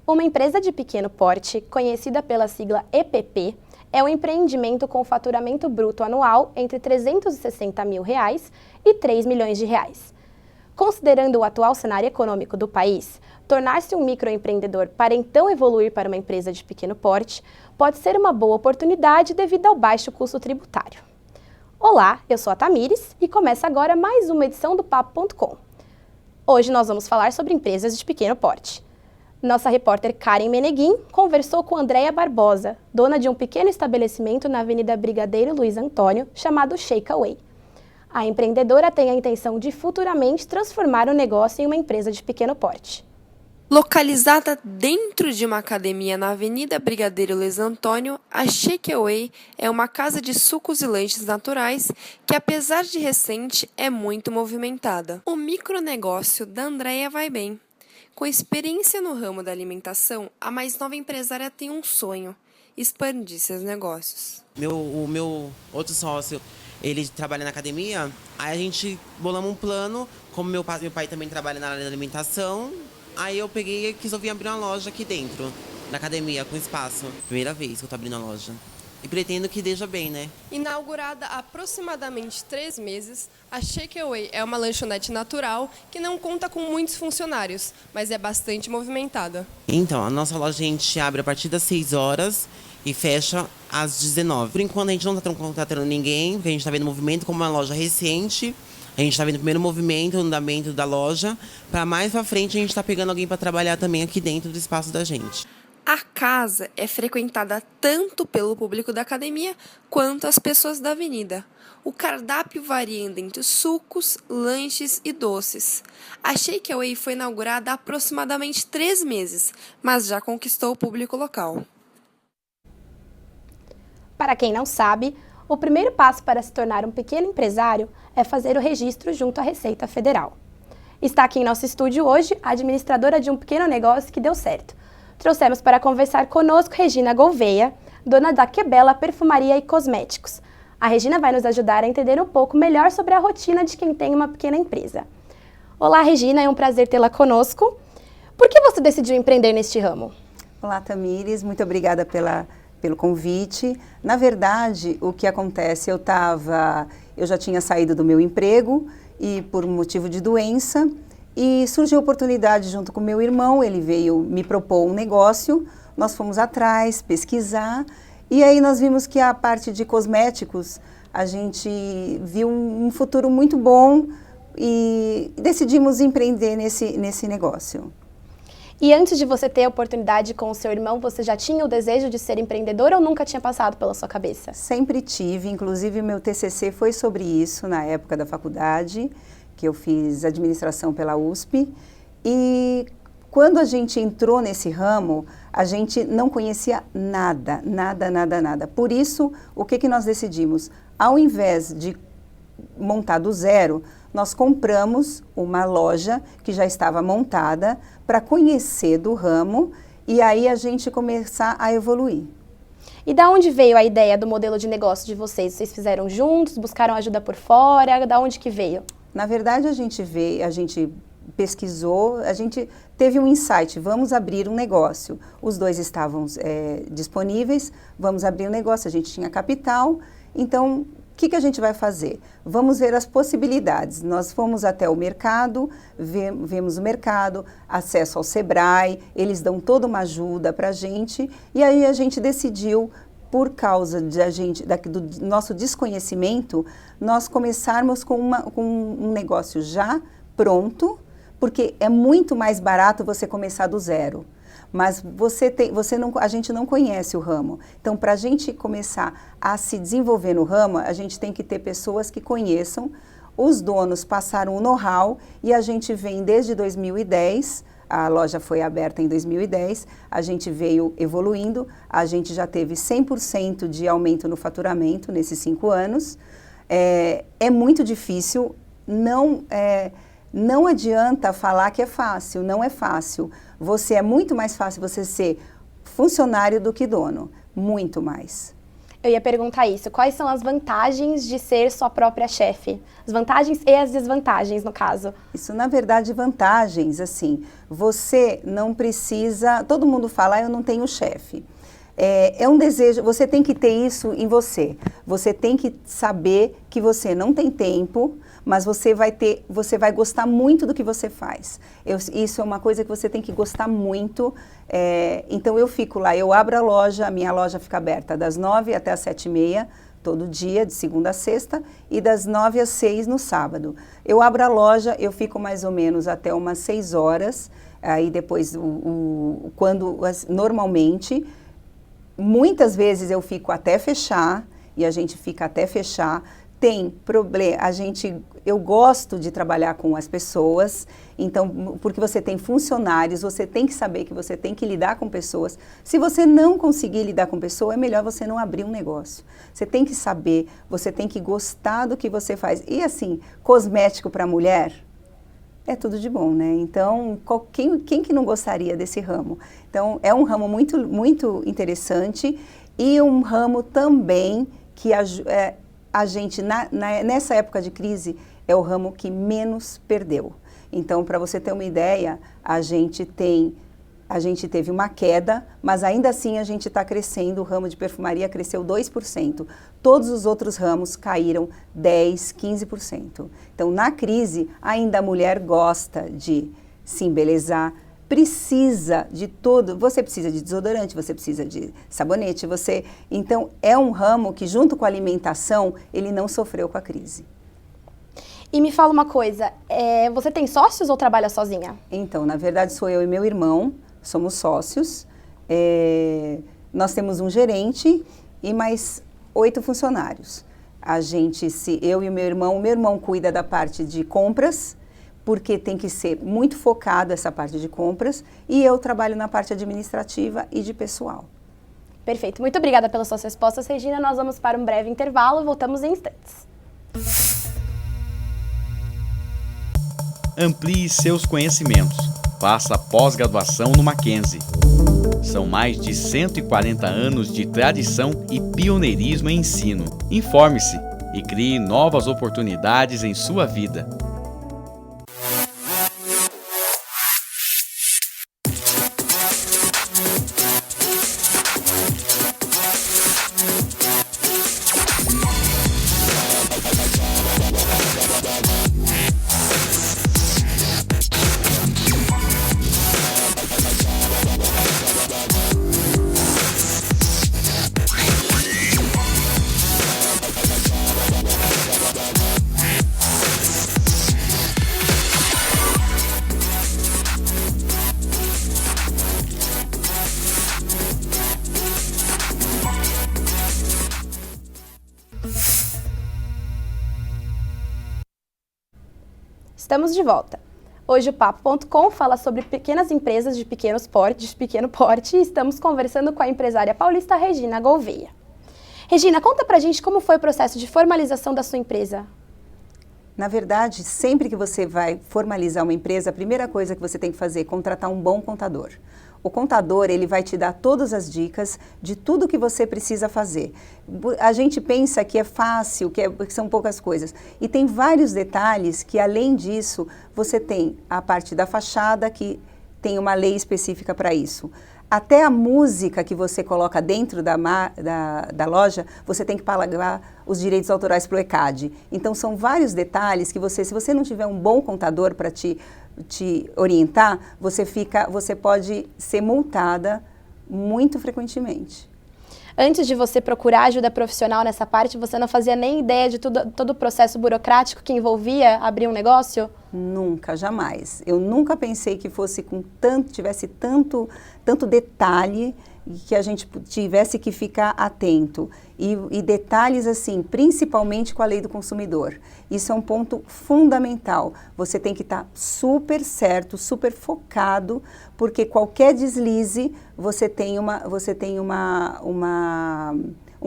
Uma empresa de pequeno porte, conhecida pela sigla EPP, é um empreendimento com faturamento bruto anual entre R$ 360 mil e R$ 3 milhões. Considerando o atual cenário econômico do país, tornar-se um microempreendedor para então evoluir para uma empresa de pequeno porte pode ser uma boa oportunidade devido ao baixo custo tributário. Olá, eu sou a Tamires e começa agora mais uma edição do Papo.com. Hoje nós vamos falar sobre empresas de pequeno porte. Nossa repórter Karen Meneguin conversou com Andréia Barbosa, dona de um pequeno estabelecimento na Avenida Brigadeiro Luiz Antônio, chamado Shakeaway. A empreendedora tem a intenção de futuramente transformar o negócio em uma empresa de pequeno porte. Localizada dentro de uma academia na Avenida Brigadeiro Luiz Antônio, a Shakeaway é uma casa de sucos e lanches naturais que, apesar de recente, é muito movimentada. O micronegócio da Andréia vai bem. Com experiência no ramo da alimentação, a mais nova empresária tem um sonho: expandir seus negócios. O meu outro sócio, ele trabalha na academia, aí a gente bolamos um plano, como meu pai também trabalha na área da alimentação, aí eu peguei e resolvi abrir uma loja aqui dentro, na academia, com espaço. Primeira vez que eu tô abrindo a loja. E pretendo que deixa bem, né? Inaugurada há aproximadamente 3 meses, a Shakeaway é uma lanchonete natural que não conta com muitos funcionários, mas é bastante movimentada. Então, a nossa loja a gente abre a partir das 6 horas e fecha às 19. Por enquanto a gente não está contratando ninguém, porque a gente está vendo movimento como uma loja recente. A gente está vendo o primeiro movimento, o andamento da loja. Para mais para frente a gente está pegando alguém para trabalhar também aqui dentro do espaço da gente. A casa é frequentada tanto pelo público da academia quanto as pessoas da avenida. O cardápio varia entre sucos, lanches e doces. A Shakeaway foi inaugurada há aproximadamente 3 meses, mas já conquistou o público local. Para quem não sabe, o primeiro passo para se tornar um pequeno empresário é fazer o registro junto à Receita Federal. Está aqui em nosso estúdio hoje a administradora de um pequeno negócio que deu certo. Trouxemos para conversar conosco Regina Gouveia, dona da Quebela Perfumaria e Cosméticos. A Regina vai nos ajudar a entender um pouco melhor sobre a rotina de quem tem uma pequena empresa. Olá, Regina, é um prazer tê-la conosco. Por que você decidiu empreender neste ramo? Olá, Tamires, muito obrigada pelo convite. Na verdade, o que acontece, eu já tinha saído do meu emprego e por motivo de doença, e surgiu a oportunidade junto com meu irmão, ele veio me propor um negócio, nós fomos atrás, pesquisar, e aí nós vimos que a parte de cosméticos, a gente viu um futuro muito bom e decidimos empreender nesse negócio. E antes de você ter a oportunidade com o seu irmão, você já tinha o desejo de ser empreendedora ou nunca tinha passado pela sua cabeça? Sempre tive, inclusive o meu TCC foi sobre isso na época da faculdade, que eu fiz administração pela USP, e quando a gente entrou nesse ramo, a gente não conhecia nada. Por isso, o que nós decidimos? Ao invés de montar do zero, nós compramos uma loja que já estava montada para conhecer do ramo e aí a gente começar a evoluir. E da onde veio a ideia do modelo de negócio de vocês? Vocês fizeram juntos, buscaram ajuda por fora? Da onde que veio? Na verdade, a gente pesquisou, a gente teve um insight, vamos abrir um negócio. Os dois estavam disponíveis, vamos abrir um negócio, a gente tinha capital, então o que a gente vai fazer? Vamos ver as possibilidades. Nós fomos até o mercado, vemos o mercado, acesso ao Sebrae, eles dão toda uma ajuda para a gente, e aí a gente decidiu, por causa do nosso desconhecimento, nós começarmos com um negócio já pronto, porque é muito mais barato você começar do zero. Mas a gente não conhece o ramo. Então, para a gente começar a se desenvolver no ramo, a gente tem que ter pessoas que conheçam. Os donos passaram o know-how e a gente vem desde 2010, a loja foi aberta em 2010, a gente veio evoluindo, a gente já teve 100% de aumento no faturamento nesses 5 anos. É muito difícil, não adianta falar que é fácil, não é fácil. É muito mais fácil você ser funcionário do que dono, muito mais. Eu ia perguntar isso. Quais são as vantagens de ser sua própria chefe? As vantagens e as desvantagens, no caso. Isso, na verdade, vantagens, assim, você não precisa... Todo mundo fala, eu não tenho chefe. É um desejo, você tem que ter isso em você. Você tem que saber que você não tem tempo, mas você vai gostar muito do que você faz. Isso é uma coisa que você tem que gostar muito. Então eu fico lá, eu abro a minha loja fica aberta das 9 até as 7h30, todo dia, de segunda a sexta, e das 9 às 6 no sábado. Eu abro a loja, eu fico mais ou menos até umas 6 horas, aí depois, normalmente... Muitas vezes eu fico até fechar, e a gente fica até fechar. Tem problema, eu gosto de trabalhar com as pessoas, então, porque você tem funcionários, você tem que saber que você tem que lidar com pessoas. Se você não conseguir lidar com pessoa, é melhor você não abrir um negócio. Você tem que saber, você tem que gostar do que você faz. E assim, cosmético para mulher... É tudo de bom, né? Então, quem que não gostaria desse ramo? Então, é um ramo muito, muito interessante e um ramo também que a gente, nessa época de crise, é o ramo que menos perdeu. Então, para você ter uma ideia, a gente teve uma queda, mas ainda assim a gente está crescendo, o ramo de perfumaria cresceu 2%. Todos os outros ramos caíram 10%, 15%. Então, na crise, ainda a mulher gosta de se embelezar, precisa de tudo. Você precisa de desodorante, você precisa de sabonete, Então, é um ramo que, junto com a alimentação, ele não sofreu com a crise. E me fala uma coisa, você tem sócios ou trabalha sozinha? Então, na verdade, sou eu e meu irmão, somos sócios. Nós temos um gerente e mais 8 funcionários. Eu e o meu irmão cuida da parte de compras, porque tem que ser muito focado essa parte de compras, e eu trabalho na parte administrativa e de pessoal. Perfeito. Muito obrigada pelas suas respostas, Regina. Nós vamos para um breve intervalo, voltamos em instantes. Amplie seus conhecimentos. Faça pós-graduação no Mackenzie. São mais de 140 anos de tradição e pioneirismo em ensino. Informe-se e crie novas oportunidades em sua vida. Estamos de volta. Hoje o Papo.com fala sobre pequenas empresas de pequeno porte e estamos conversando com a empresária paulista Regina Gouveia. Regina, conta pra gente como foi o processo de formalização da sua empresa. Na verdade, sempre que você vai formalizar uma empresa, a primeira coisa que você tem que fazer é contratar um bom contador. O contador, ele vai te dar todas as dicas de tudo que você precisa fazer. A gente pensa que é fácil, que são poucas coisas. E tem vários detalhes que, além disso, você tem a parte da fachada, que tem uma lei específica para isso. Até a música que você coloca dentro da loja, você tem que pagar os direitos autorais para o ECAD. Então, são vários detalhes que se você não tiver um bom contador para te orientar, você pode ser multada muito frequentemente. Antes de você procurar ajuda profissional nessa parte, você não fazia nem ideia de todo o processo burocrático que envolvia abrir um negócio? Nunca, jamais. Eu nunca pensei que tivesse tanto detalhe que a gente tivesse que ficar atento. E detalhes assim, principalmente com a lei do consumidor. Isso é um ponto fundamental. Você tem que estar super certo, super focado, porque qualquer deslize, você tem um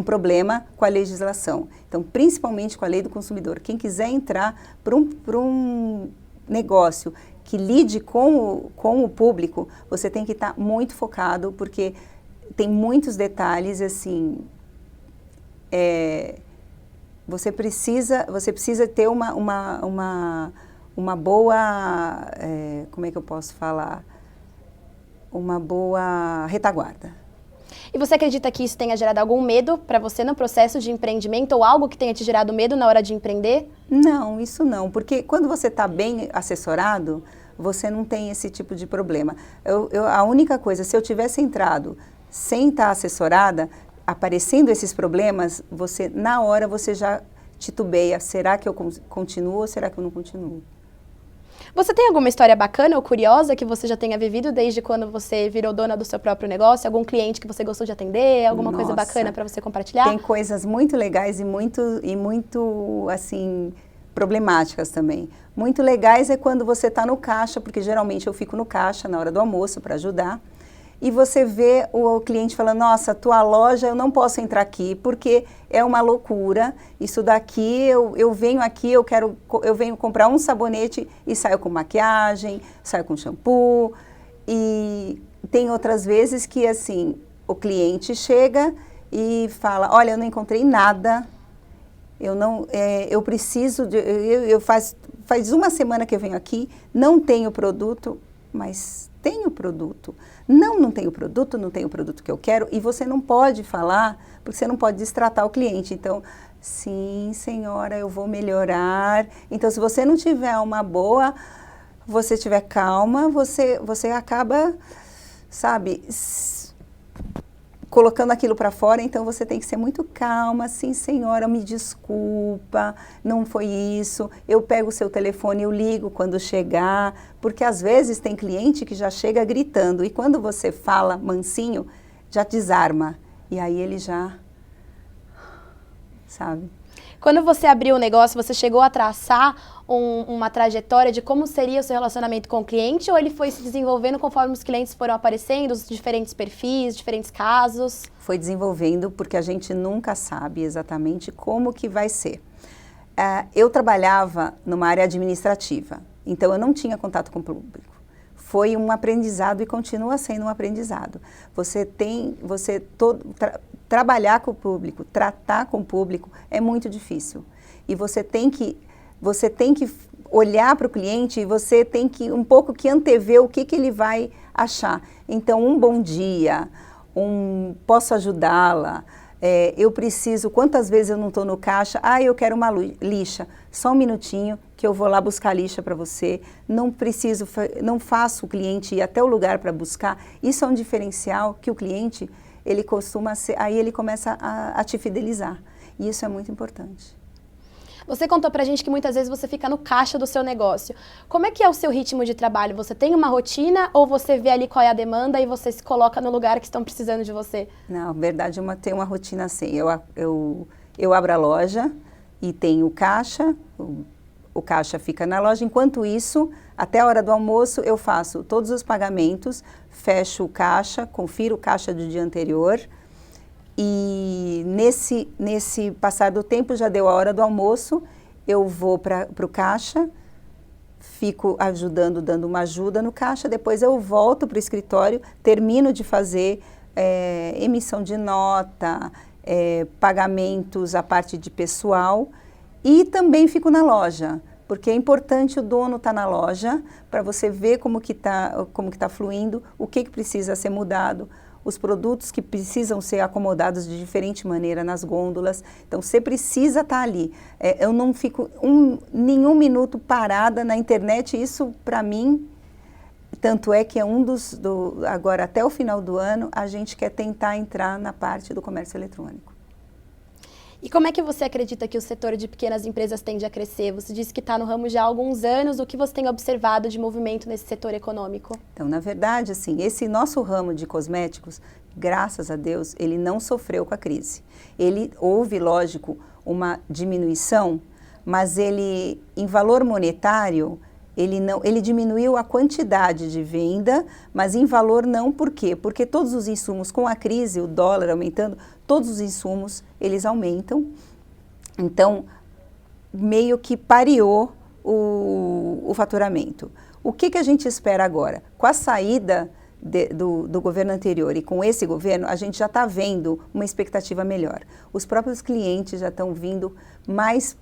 problema com a legislação. Então, principalmente com a lei do consumidor. Quem quiser entrar para um negócio que lide com o público, você tem que estar muito focado, porque tem muitos detalhes, assim, você precisa ter uma boa, como é que eu posso falar? Uma boa retaguarda. E você acredita que isso tenha gerado algum medo para você no processo de empreendimento ou algo que tenha te gerado medo na hora de empreender? Não, isso não, porque quando você está bem assessorado, você não tem esse tipo de problema. A única coisa, se eu tivesse entrado sem estar assessorada, aparecendo esses problemas, na hora você já titubeia, será que eu continuo ou será que eu não continuo? Você tem alguma história bacana ou curiosa que você já tenha vivido desde quando você virou dona do seu próprio negócio? Algum cliente que você gostou de atender? Alguma coisa bacana para você compartilhar? Tem coisas muito legais e muito assim, problemáticas também. Muito legais é quando você está no caixa, porque geralmente eu fico no caixa na hora do almoço para ajudar, e você vê o cliente falando, nossa, tua loja eu não posso entrar aqui porque é uma loucura, isso daqui, eu venho aqui, eu venho comprar um sabonete e saio com maquiagem, saio com shampoo, e tem outras vezes que assim, o cliente chega e fala, olha, eu não encontrei nada, eu preciso, faz uma semana que eu venho aqui, não tenho produto, mas tenho produto. Não tenho produto, não tenho o produto que eu quero, e você não pode falar, porque você não pode destratar o cliente. Então, sim, senhora, eu vou melhorar. Então, se você não tiver uma boa, você tiver calma, você acaba, sabe, colocando aquilo para fora, então você tem que ser muito calma, sim, senhora, me desculpa, não foi isso, eu pego o seu telefone, eu ligo quando chegar, porque às vezes tem cliente que já chega gritando, e quando você fala mansinho, já desarma, e aí ele já, sabe? Quando você abriu o negócio, você chegou a traçar uma trajetória de como seria o seu relacionamento com o cliente, ou ele foi se desenvolvendo conforme os clientes foram aparecendo, os diferentes perfis, diferentes casos? Foi desenvolvendo, porque a gente nunca sabe exatamente como que vai ser. Eu trabalhava numa área administrativa, então eu não tinha contato com o público. Foi um aprendizado e continua sendo um aprendizado. Trabalhar com o público, tratar com o público é muito difícil. E você tem que olhar para o cliente e você tem que um pouco que antever o que ele vai achar. Então, um bom dia, posso ajudá-la, eu preciso, quantas vezes eu não estou no caixa, eu quero uma lixa, só um minutinho que eu vou lá buscar a lixa para você, não faço o cliente ir até o lugar para buscar. Isso é um diferencial que o cliente, ele costuma ser, aí ele começa a te fidelizar, e isso é muito importante. Você contou pra gente que muitas vezes você fica no caixa do seu negócio. Como é que é o seu ritmo de trabalho? Você tem uma rotina ou você vê ali qual é a demanda e você se coloca no lugar que estão precisando de você? Não, na verdade, tem uma rotina assim. Eu abro a loja e tenho o caixa, o caixa fica na loja. Enquanto isso, até a hora do almoço, eu faço todos os pagamentos, fecho o caixa, confiro o caixa do dia anterior. E nesse passar do tempo, já deu a hora do almoço, eu vou para o caixa, fico ajudando, dando uma ajuda no caixa, depois eu volto para o escritório, termino de fazer emissão de nota, pagamentos, a parte de pessoal, e também fico na loja, porque é importante o dono estar na loja, para você ver como que tá fluindo, o que precisa ser mudado, os produtos que precisam ser acomodados de diferente maneira nas gôndolas. Então, você precisa estar ali. Eu não fico nenhum minuto parada na internet. Isso, para mim, tanto é que é agora, até o final do ano, a gente quer tentar entrar na parte do comércio eletrônico. E como é que você acredita que o setor de pequenas empresas tende a crescer? Você disse que está no ramo já há alguns anos. O que você tem observado de movimento nesse setor econômico? Então, na verdade, assim, esse nosso ramo de cosméticos, graças a Deus, ele não sofreu com a crise. Houve, lógico, uma diminuição, mas ele, em valor monetário, ele diminuiu a quantidade de venda, mas em valor não. Por quê? Porque todos os insumos, com a crise, o dólar aumentando, todos os insumos, eles aumentam. Então, meio que pareou o faturamento. O que a gente espera agora? Com a saída do governo anterior e com esse governo, a gente já está vendo uma expectativa melhor. Os próprios clientes já estão vindo mais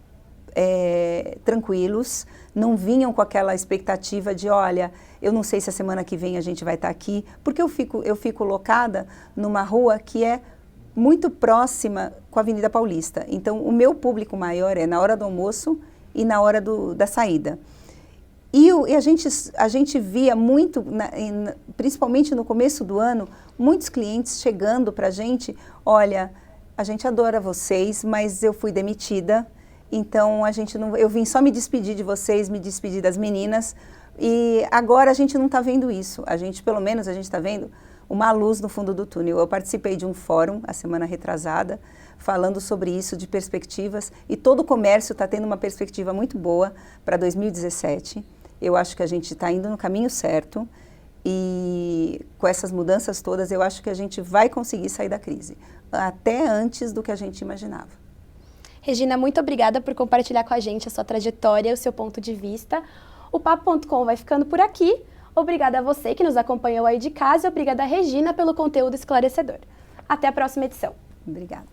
tranquilos, não vinham com aquela expectativa de, olha, eu não sei se a semana que vem a gente vai estar aqui, porque eu fico locada numa rua que é muito próxima com a Avenida Paulista. Então, o meu público maior é na hora do almoço e na hora da saída. E a gente via muito, principalmente no começo do ano, muitos clientes chegando para a gente, olha, a gente adora vocês, mas eu fui demitida, então eu vim só me despedir de vocês, me despedir das meninas, e agora a gente não está vendo isso. Pelo menos a gente está vendo uma luz no fundo do túnel. Eu participei de um fórum, a semana retrasada, falando sobre isso, de perspectivas, e todo o comércio está tendo uma perspectiva muito boa para 2017. Eu acho que a gente está indo no caminho certo, e com essas mudanças todas, eu acho que a gente vai conseguir sair da crise, até antes do que a gente imaginava. Regina, muito obrigada por compartilhar com a gente a sua trajetória e o seu ponto de vista. O Papo.com vai ficando por aqui. Obrigada a você que nos acompanhou aí de casa e obrigada a Regina pelo conteúdo esclarecedor. Até a próxima edição. Obrigada.